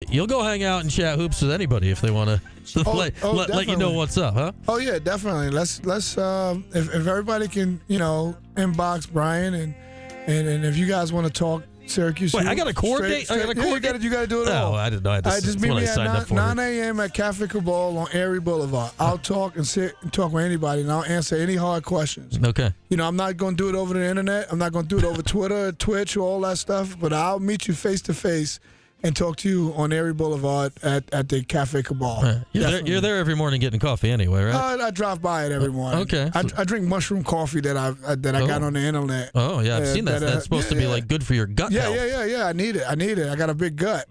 You'll go hang out and chat hoops with anybody if they want to let you know what's up, huh? Oh yeah, definitely. Let's if everybody can, inbox Brian and if you guys want to talk Syracuse. Wait, I got to coordinate. You got to do it all. No, I didn't know. Just meet me at 9 a.m. at Cafe Cabal on Erie Boulevard. I'll talk and sit and talk with anybody, and I'll answer any hard questions. Okay. I'm not going to do it over the internet. I'm not going to do it over Twitter, Twitch, or all that stuff. But I'll meet you face to face and talk to you on Erie Boulevard at the Cafe Cabal. You're there every morning getting coffee anyway, right? I drive by it every morning. Okay. I drink mushroom coffee that I got on the internet. Oh, yeah, I've seen that. That's supposed to be like good for your gut health. Yeah. I need it. I got a big gut.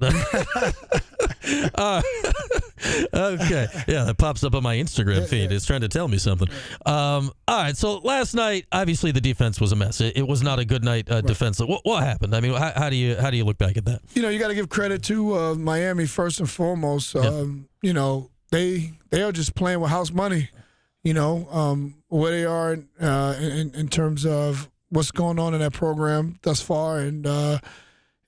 Okay. Yeah, that pops up on my Instagram feed. It's trying to tell me something. All right, so last night, obviously the defense was a mess. It was not a good night defensively. What happened? I mean, how do you look back at that? You got to give credit to Miami first and foremost. They are just playing with house money. Where they are in terms of what's going on in that program thus far, and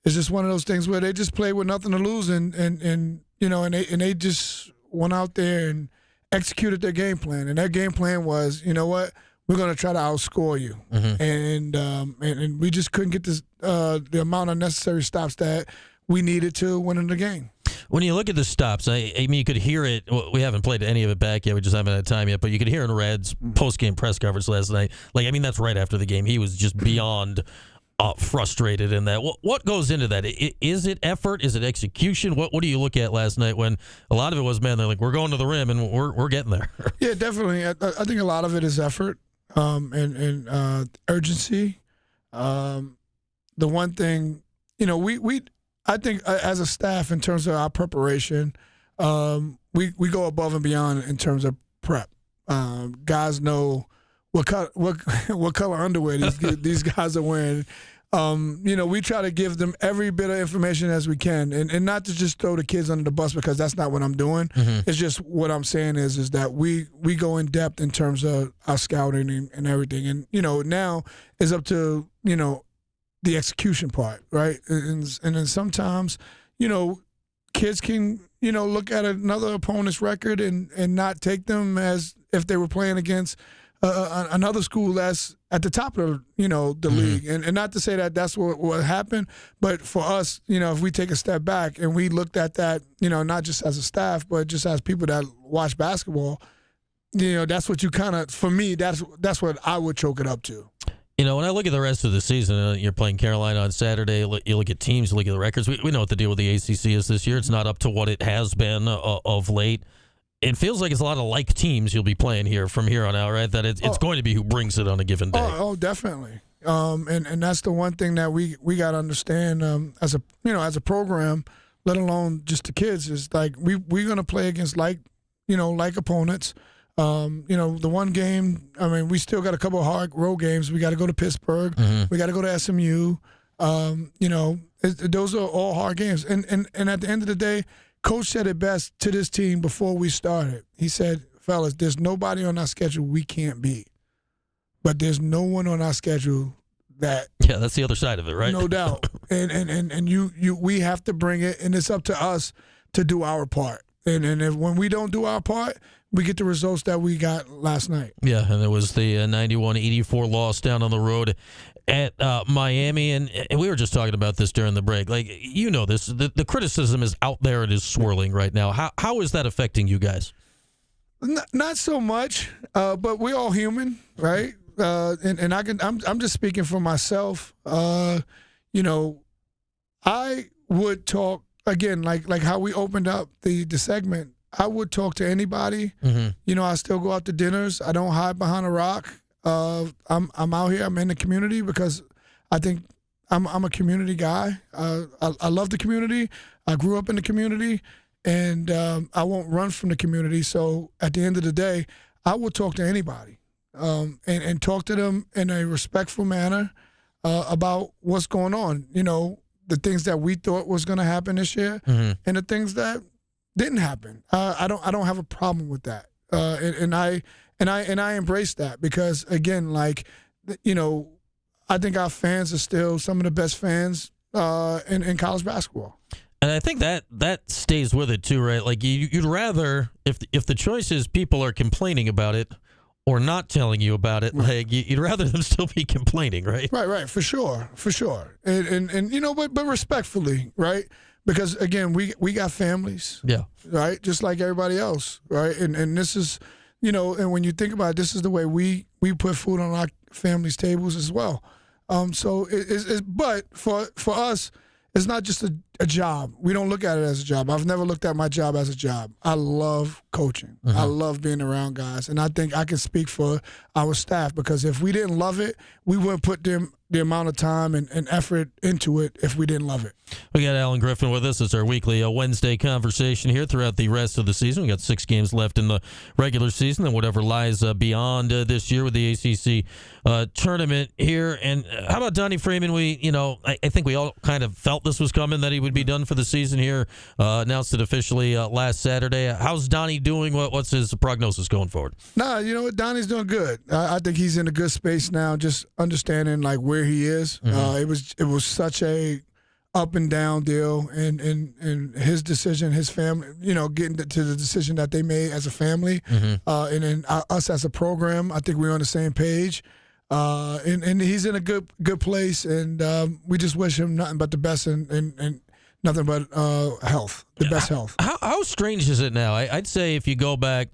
it's just one of those things where they just play with nothing to lose, and they just went out there and executed their game plan, and their game plan was, you know what, we're going to try to outscore you, and we just couldn't get the amount of necessary stops that we needed to win in the game. When you look at the stops, I mean, you could hear it. We haven't played any of it back yet. We just haven't had time yet. But you could hear in Red's post-game press coverage last night. That's right after the game. He was just beyond frustrated in that. What goes into that? Is it effort? Is it execution? What do you look at last night when a lot of it was, man, they're like, we're going to the rim and we're getting there? Yeah, definitely. I think a lot of it is effort and urgency. The one thing, I think as a staff, in terms of our preparation, we go above and beyond in terms of prep. Guys know what color underwear these guys are wearing. We try to give them every bit of information as we can, and not to just throw the kids under the bus, because that's not what I'm doing. Mm-hmm. It's just what I'm saying is that we go in depth in terms of our scouting and everything. And now it's up to the execution part, right? And then sometimes, kids can, look at another opponent's record and not take them as if they were playing against another school that's at the top of, the league. And not to say that that's what happened, but for us, if we take a step back and we looked at that, not just as a staff, but just as people that watch basketball, that's what you kind of, for me, that's what I would choke it up to. When I look at the rest of the season, you're playing Carolina on Saturday. You look at teams, you look at the records. We know what the deal with the ACC is this year. It's not up to what it has been of late. It feels like it's a lot of like teams you'll be playing here from here on out, right? That it's going to be who brings it on a given day. Oh, definitely. And that's the one thing that we got to understand as a program, let alone just the kids, is like we're going to play against like opponents. The one game, I mean, we still got a couple of hard road games. We got to go to Pittsburgh. Mm-hmm. We got to go to SMU. Those are all hard games. And at the end of the day, Coach said it best to this team before we started. He said, fellas, there's nobody on our schedule we can't beat. But there's no one on our schedule that... Yeah, that's the other side of it, right? No doubt. And we have to bring it, and it's up to us to do our part. And when we don't do our part, we get the results that we got last night. Yeah, and there was the 91-84 loss down on the road at Miami, and we were just talking about this during the break. Like, this, the criticism is out there and is swirling right now. How is that affecting you guys? Not so much, but we're all human, right? And I'm just speaking for myself. I would talk again, like how we opened up the segment. I would talk to anybody. Mm-hmm. I still go out to dinners. I don't hide behind a rock. I'm out here. I'm in the community because I think I'm a community guy. I love the community. I grew up in the community, and I won't run from the community. So at the end of the day, I will talk to anybody and talk to them in a respectful manner about what's going on. The things that we thought was going to happen this year, mm-hmm. and the things that didn't happen. I don't have a problem with that, and I embrace that because again, I think our fans are still some of the best fans in college basketball. And I think that stays with it too, right? Like you'd rather, if the choice is people are complaining about it or not telling you about it, like you'd rather them still be complaining, right? Right, for sure. And but respectfully, right? Because again, we got families, right? Just like everybody else, right? And this is, and when you think about it, this is the way we put food on our families' tables as well. So but for us, it's not just a job. We don't look at it as a job. I've never looked at my job as a job. I love coaching. I love being around guys. And I think I can speak for our staff, because if we didn't love it, we wouldn't put the amount of time and effort into it if we didn't love it. We got Alan Griffin with us. It's our weekly Wednesday conversation here throughout the rest of the season. We got 6 games left in the regular season and whatever lies beyond this year with the ACC tournament here. And how about Donnie Freeman? I think we all kind of felt this was coming, that he would be done for the season here. Announced it officially last Saturday. How's Donnie doing? What's his prognosis going forward? Nah, you know what? Donnie's doing good. I think he's in a good space now, just understanding like where he is. It was such a up and down deal, and his decision, his family, getting to the decision that they made as a family, and then us as a program. I think we're on the same page, and he's in a good place, and we just wish him nothing but the best and nothing but health, the best health. How strange is it now? I'd say if you go back,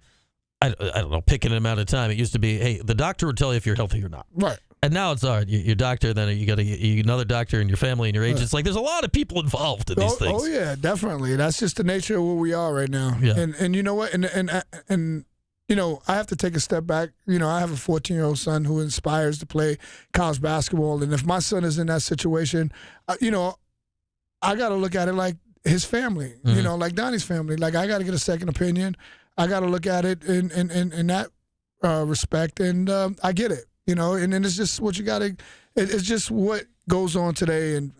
I don't know, pick an amount of time, it used to be, hey, the doctor would tell you if you're healthy or not. Right. And now it's all right. Your doctor, then you got another doctor in your family and your agent. It's like there's a lot of people involved in these things. Oh yeah, definitely. That's just the nature of where we are right now. Yeah. And you know what? And I have to take a step back. I have a 14-year-old son who inspires to play college basketball, and if my son is in that situation, I got to look at it like his family. Like Donnie's family. Like I got to get a second opinion. I got to look at it in that respect, and I get it. And then it's just what you got to. It's just what goes on today in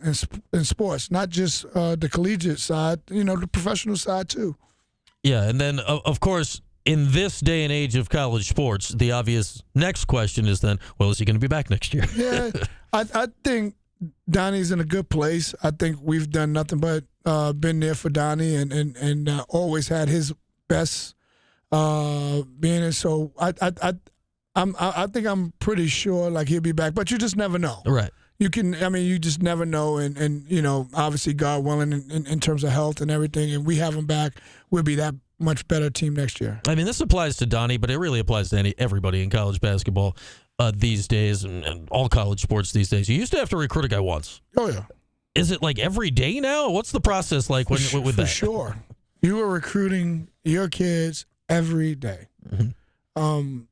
sports, not just the collegiate side. The professional side too. Yeah, and then of course, in this day and age of college sports, the obvious next question is then, well, is he going to be back next year? Yeah, I think Donnie's in a good place. I think we've done nothing but been there for Donnie and always had his best being in. So I think I'm pretty sure like he'll be back, but you just never know. Right. You just never know, and obviously God willing in terms of health and everything, and we have him back, we'll be that much better team next year. I mean, this applies to Donnie, but it really applies to everybody in college basketball these days and all college sports these days. You used to have to recruit a guy once. Oh yeah. Is it like every day now? What's the process like with that? For sure. You are recruiting your kids every day. And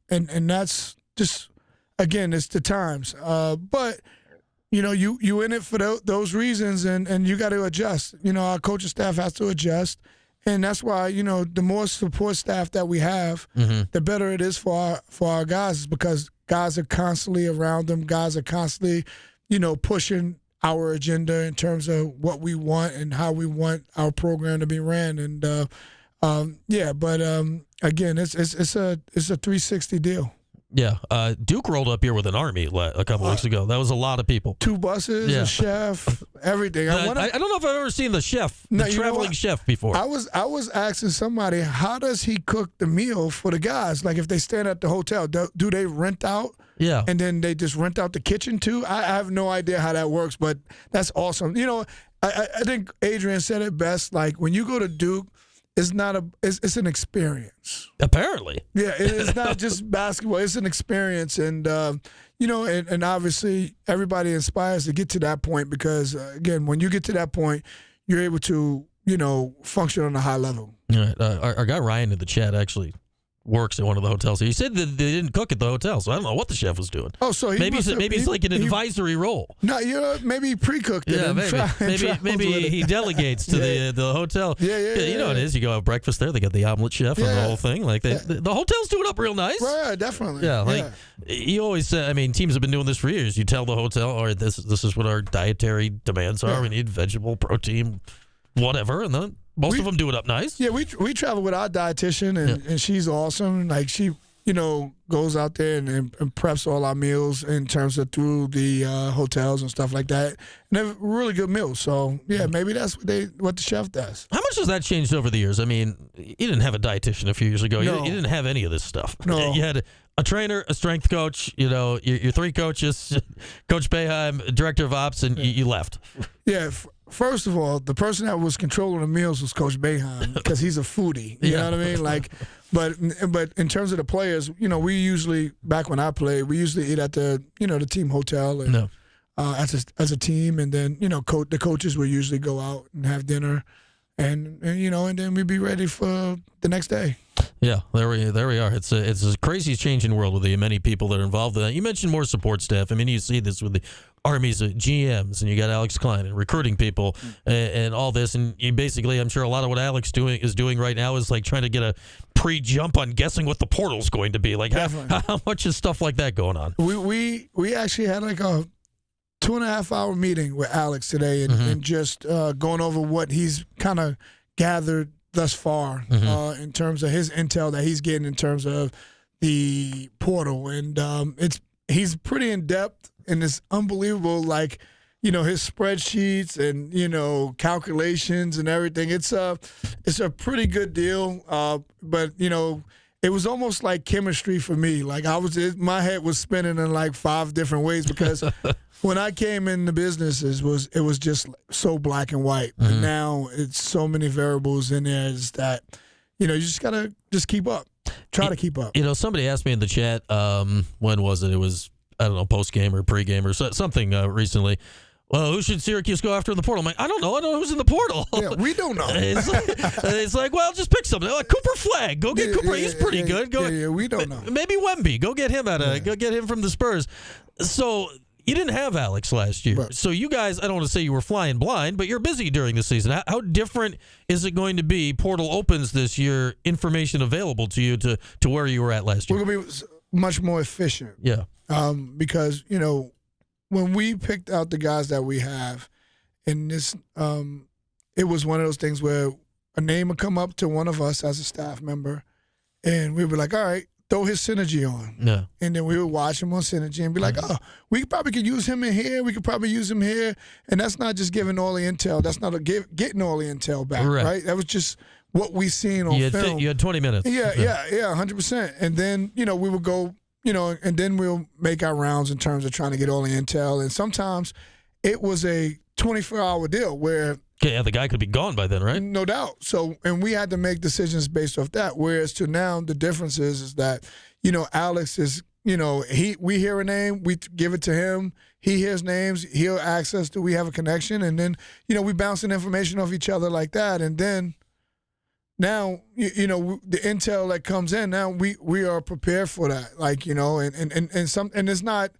that's just, again, it's the times. But, you in it for those reasons, and you got to adjust. Our coaching staff has to adjust. And that's why, the more support staff that we have, the better it is for our guys, because guys are constantly around them. Guys are constantly, pushing our agenda in terms of what we want and how we want our program to be ran. And, again, it's a 360 deal. Yeah, Duke rolled up here with an army a couple weeks ago. That was a lot of people. 2 buses, a chef, everything. I don't know if I've ever seen the traveling chef before. I was asking somebody, how does he cook the meal for the guys? Like if they stand at the hotel, do they rent out? Yeah. And then they just rent out the kitchen too? I have no idea how that works, but that's awesome. I think Adrian said it best. Like when you go to Duke, it's an experience. Apparently. Yeah, it's not just basketball. It's an experience. And, and obviously everybody aspires to get to that point because, again, when you get to that point, you're able to, function on a high level. All right. Our guy Ryan in the chat actually works at one of the hotels. He said that they didn't cook at the hotel, so I don't know what the chef was doing. Oh, so maybe he's like an advisory role. No, maybe he pre-cooked it. Yeah, maybe he delegates to the hotel. Yeah. You know what it is. You go have breakfast there. They got the omelet chef and the whole thing. Like the hotels do it up real nice. Right, definitely. Yeah, you always say. I mean, teams have been doing this for years. You tell the hotel, all right, this is what our dietary demands are. Yeah. We need vegetable, protein, whatever, and then. Most of them do it up nice. Yeah, we travel with our dietitian, and she's awesome. Like she goes out there and preps all our meals in terms of through the hotels and stuff like that. And they're really good meals. So, yeah, maybe that's what the chef does. How much has that changed over the years? I mean, you didn't have a dietitian a few years ago. No. You didn't have any of this stuff. No. You had a trainer, a strength coach, your three coaches, Coach Boeheim, director of ops, and you left. Yeah, first of all, the person that was controlling the meals was Coach Boeheim because he's a foodie. You know what I mean? Like, but in terms of the players, we usually, back when I played, we usually eat at the team hotel and as a team, and then the coaches would usually go out and have dinner, and then we'd be ready for the next day. Yeah, there we are. It's a crazy changing world with the many people that are involved in that. You mentioned more support staff. I mean, you see this with the Army's GMs, and you got Alex Klein and recruiting people and all this. And you basically, I'm sure a lot of what Alex is doing right now is like trying to get a pre-jump on guessing what the portal's going to be. Like, how much is stuff like that going on? We actually had like a 2.5-hour meeting with Alex today, and just going over what he's kind of gathered thus far in terms of his intel that he's getting in terms of the portal, and he's pretty in depth, and it's unbelievable. Like, his spreadsheets and calculations and everything. It's a pretty good deal, but it was almost like chemistry for me. Like my head was spinning in like 5 different ways because when I came in the business, it was just so black and white. But now it's so many variables in there is that you just gotta keep up. Try to keep up. Somebody asked me in the chat, when was it? It was, I don't know, post game or pre game or something recently. Well, who should Syracuse go after in the portal? I'm like, I don't know. I don't know who's in the portal. Yeah, we don't know. It's like, well, just pick something. Like Cooper Flagg. Go get Cooper. He's pretty good. We don't know. Maybe Wemby. Go get him go get him from the Spurs. So you didn't have Alex last year. Right. So you guys, I don't want to say you were flying blind, but you're busy during the season. How different is it going to be? Portal opens this year. Information available to you to where you were at last year. We're going to be much more efficient. Yeah. Because, when we picked out the guys that we have, and this, it was one of those things where a name would come up to one of us as a staff member, and we'd be like, all right, throw his synergy on. Yeah. And then we would watch him on synergy and be like, oh, we probably could use him in here. We could probably use him here. And that's not just giving all the intel. That's not getting all the intel back, right? That was just what we seen on film. You had 20 minutes. Yeah, 100%. And then, we would go, and then we'll make our rounds in terms of trying to get all the intel. And sometimes it was a 24-hour deal where the guy could be gone by then, right? No doubt. So, and we had to make decisions based off that. Whereas to now, the difference is that, Alex is, we hear a name, we give it to him. He hears names, he'll access to, we have a connection. And then, we bouncing information off each other like that. And then now, the intel that comes in, now we are prepared for that. Like, and it's not,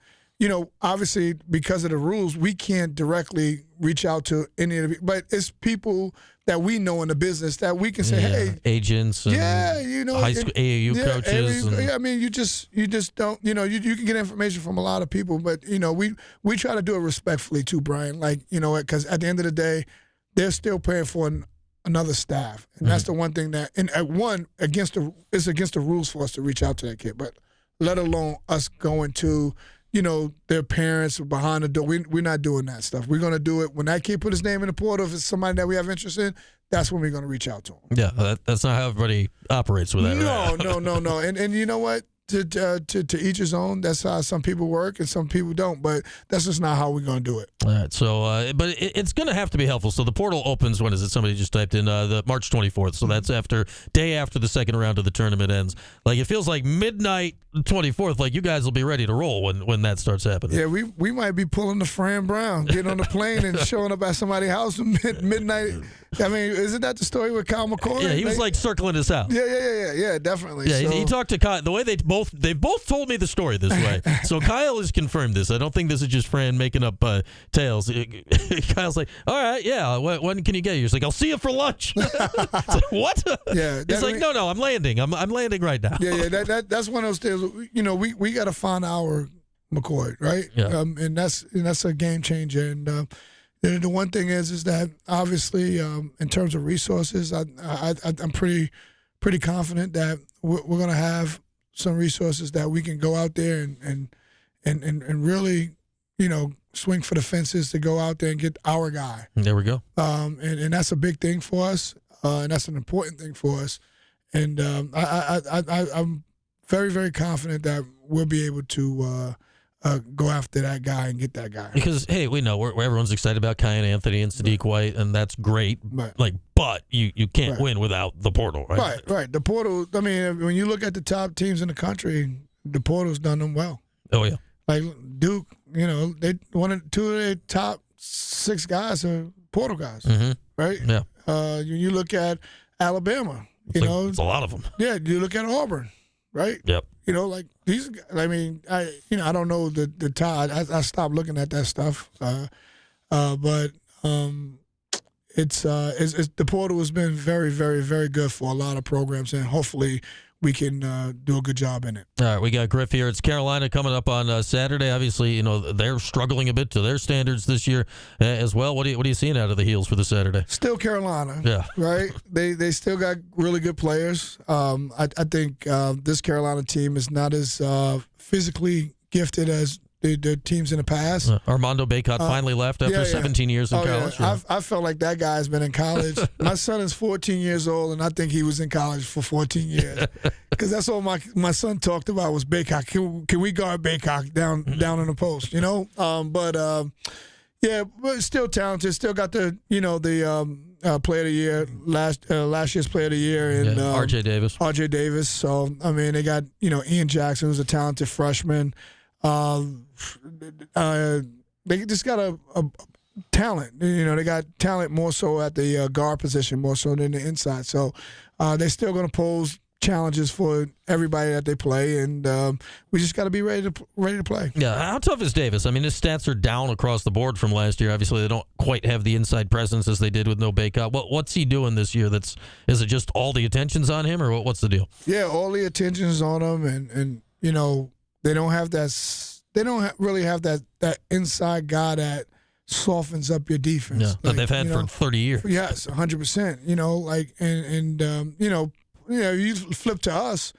obviously because of the rules, we can't directly reach out to any of the, but it's people that we know in the business that we can say, hey, agents, and high school AAU coaches. I mean, you just don't, you can get information from a lot of people, but we try to do it respectfully too, Brian. Like, because at the end of the day, they're still paying for another staff, and that's the one thing that, and it's against the rules for us to reach out to that kid, but let alone us going to their parents behind the door. We're not doing that stuff. We're going to do it when that kid put his name in the portal. If it's somebody that we have interest in, that's when we're going to reach out to him. Yeah, that's not how everybody operates with that. No. And you know what? To each his own. That's how some people work and some people don't. But that's just not how we're going to do it. All right. So, but it's going to have to be helpful. So the portal opens. When is it? Somebody just typed in the March 24th. So that's day after the second round of the tournament ends. Like, it feels like midnight 24th. Like, you guys will be ready to roll when that starts happening. Yeah, we might be pulling the Fran Brown, getting on the plane and showing up at somebody's house at midnight. I mean, isn't that the story with Kyle McCoy? Yeah, he was like circling his house. Yeah, definitely. Yeah, he talked to Kyle. The way they both told me the story this way. So Kyle has confirmed this. I don't think this is just Fran making up tales. Kyle's like, all right, yeah, when can you get here? He's like, I'll see you for lunch. It's like, what? Yeah. He's like, no, I'm landing. I'm landing right now. Yeah. That's one of those things. We got to find our McCoy, right? Yeah. And that's a game changer. And the one thing is that obviously in terms of resources, I'm pretty confident that we're going to have some resources that we can go out there and really, swing for the fences to go out there and get our guy. There we go. And that's a big thing for us, and that's an important thing for us. And I'm very, very confident that we'll be able to go after that guy and get that guy. Because, hey, we know everyone's excited about Kyan Anthony and Sadiq White, and that's great. Right. But you can't win without the portal, right? Right. The portal, I mean, when you look at the top teams in the country, the portal's done them well. Oh, yeah. Like Duke, two of their top 6 guys are portal guys, right? Yeah. You look at Alabama, it's a lot of them. Yeah, you look at Auburn, right? Yep. Like these. I mean, I don't know the tie. I stopped looking at that stuff. But it's the portal has been very, very, very good for a lot of programs, and hopefully we can do a good job in it. All right, we got Griff here. It's Carolina coming up on Saturday. Obviously, they're struggling a bit to their standards this year as well. What are you seeing out of the Heels for the Saturday? Still Carolina, yeah, right? They still got really good players. I think this Carolina team is not as physically gifted as the teams in the past. Armando Bacot finally left after 17 years in college. Yeah. I felt like that guy's been in college. My son is 14 years old, and I think he was in college for 14 years. Because that's all my son talked about was Bacot. Can we guard Bacot down in the post? But still talented. Still got the player of the year last year's player of the year and R.J. Davis. R.J. Davis. So I mean, they got Ian Jackson, who's a talented freshman. They just got a talent. They got talent more so at the guard position, more so than the inside. So they're still going to pose challenges for everybody that they play, and we just got to be ready to play. Yeah, how tough is Davis? I mean, his stats are down across the board from last year. Obviously, they don't quite have the inside presence as they did with no Bacot. What's he doing this year? Is it just all the attention's on him, or what's the deal? Yeah, all the attention's on him, and they don't have that. They don't really have that inside guy that softens up your defense. Yeah, that they've had for 30 years. Yes, 100%. You flip to us.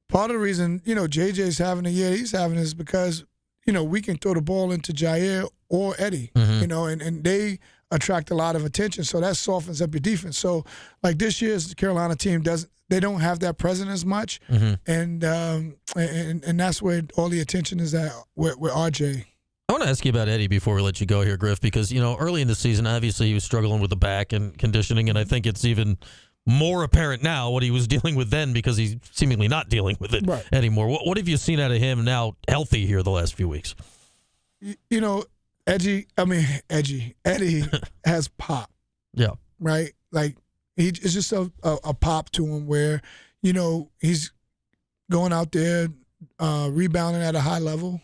Part of the reason JJ's having the year he's having is because we can throw the ball into Jair or Eddie. And they attract a lot of attention, so that softens up your defense. So like this year's Carolina team they don't have that presence as much, and that's where all the attention is at with RJ. I want to ask you about Eddie before we let you go here, Griff, because early in the season, obviously he was struggling with the back and conditioning, and I think it's even more apparent now what he was dealing with then because he's seemingly not dealing with it anymore. What have you seen out of him now, healthy here the last few weeks? Eddie has pop. Yeah. Right? Like, it's just a pop to him where, he's going out there rebounding at a high level.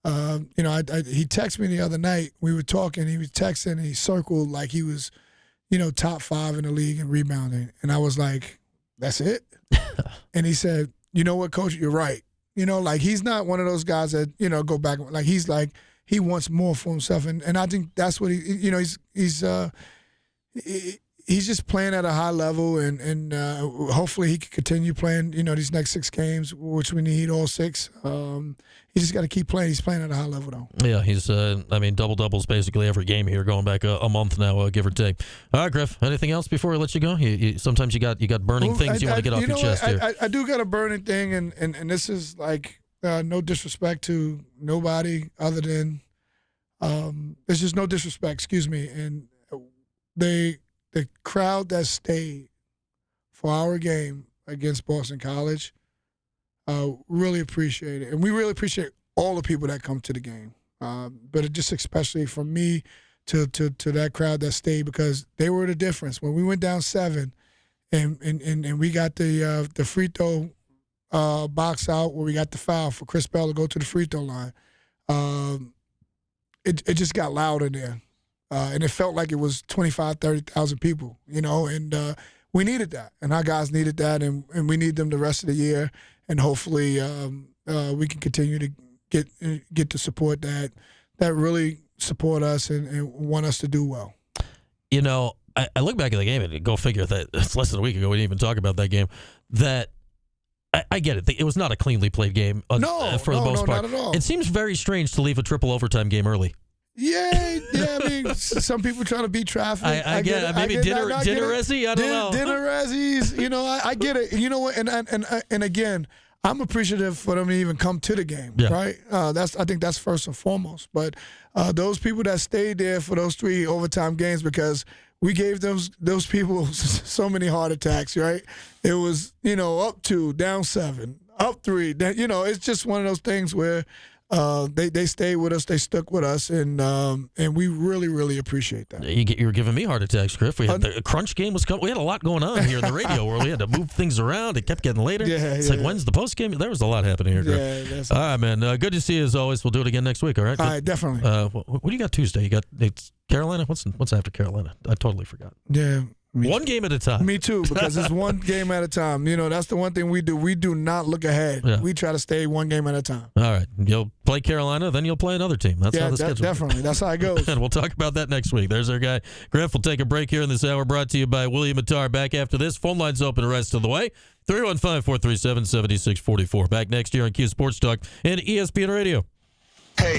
He texted me the other night. We were talking. He was texting, and he circled like he was, top 5 in the league in rebounding. And I was like, that's it? And he said, you know what, Coach, you're right. Like he's not one of those guys that, go back. Like he's like, he wants more for himself. And I think that's what he's just playing at a high level, and hopefully he can continue playing, these next 6 games, which we need all 6. He just got to keep playing. He's playing at a high level, though. Yeah, he's, double-doubles basically every game here, going back a month now, give or take. All right, Griff, anything else before we let you go? Sometimes you got burning things you want to get off your chest here. I do got a burning thing, and this is like no disrespect to nobody other than there's just no disrespect, excuse me. And the crowd that stayed for our game against Boston College, really appreciate it. And we really appreciate all the people that come to the game. But it just especially from me to that crowd that stayed, because they were the difference. When we went down 7 and we got the free throw box out where we got the foul for Chris Bell to go to the free throw line, it just got loud in there. And it felt like it was 25,000, 30,000 people, and we needed that. And our guys needed that, and we need them the rest of the year. And hopefully we can continue to get the support that really support us and want us to do well. I look back at the game, and go figure that it's less than a week ago we didn't even talk about that game, that I get it. It was not a cleanly played game for the most part. Not at all. It seems very strange to leave a triple overtime game early. Yeah. I mean, some people trying to beat traffic. I get it. Maybe dinner-esy? I don't know. Dinner-esies. I get it. You know what? And again, I'm appreciative for them to even come to the game, right? I think that's first and foremost. But those people that stayed there for those 3 overtime games, because we gave those people so many heart attacks, right? It was, up 2, down 7, up 3. It's just one of those things where they stayed with us, they stuck with us, and we really, really appreciate that. You were giving me heart attacks, Griff. We had the crunch game was coming. We had a lot going on here in the radio where we had to move things around. It kept getting later. It's like, when's the post game? There was a lot happening here, Griff. All right, man. Good to see you as always. We'll do it again next week. All right. All right, definitely. What do you got Tuesday? It's Carolina. What's after Carolina? I totally forgot. Yeah. One game at a time. Me too, because it's one game at a time. That's the one thing we do. We do not look ahead. Yeah. We try to stay one game at a time. All right. You'll play Carolina, then you'll play another team. That's how the schedule definitely. That's how it goes. And we'll talk about that next week. There's our guy, Griff. We'll take a break here in this hour, brought to you by William Attar. Back after this. Phone lines open the rest of the way. 315-437-7644. Back next year on Q Sports Talk and ESPN Radio.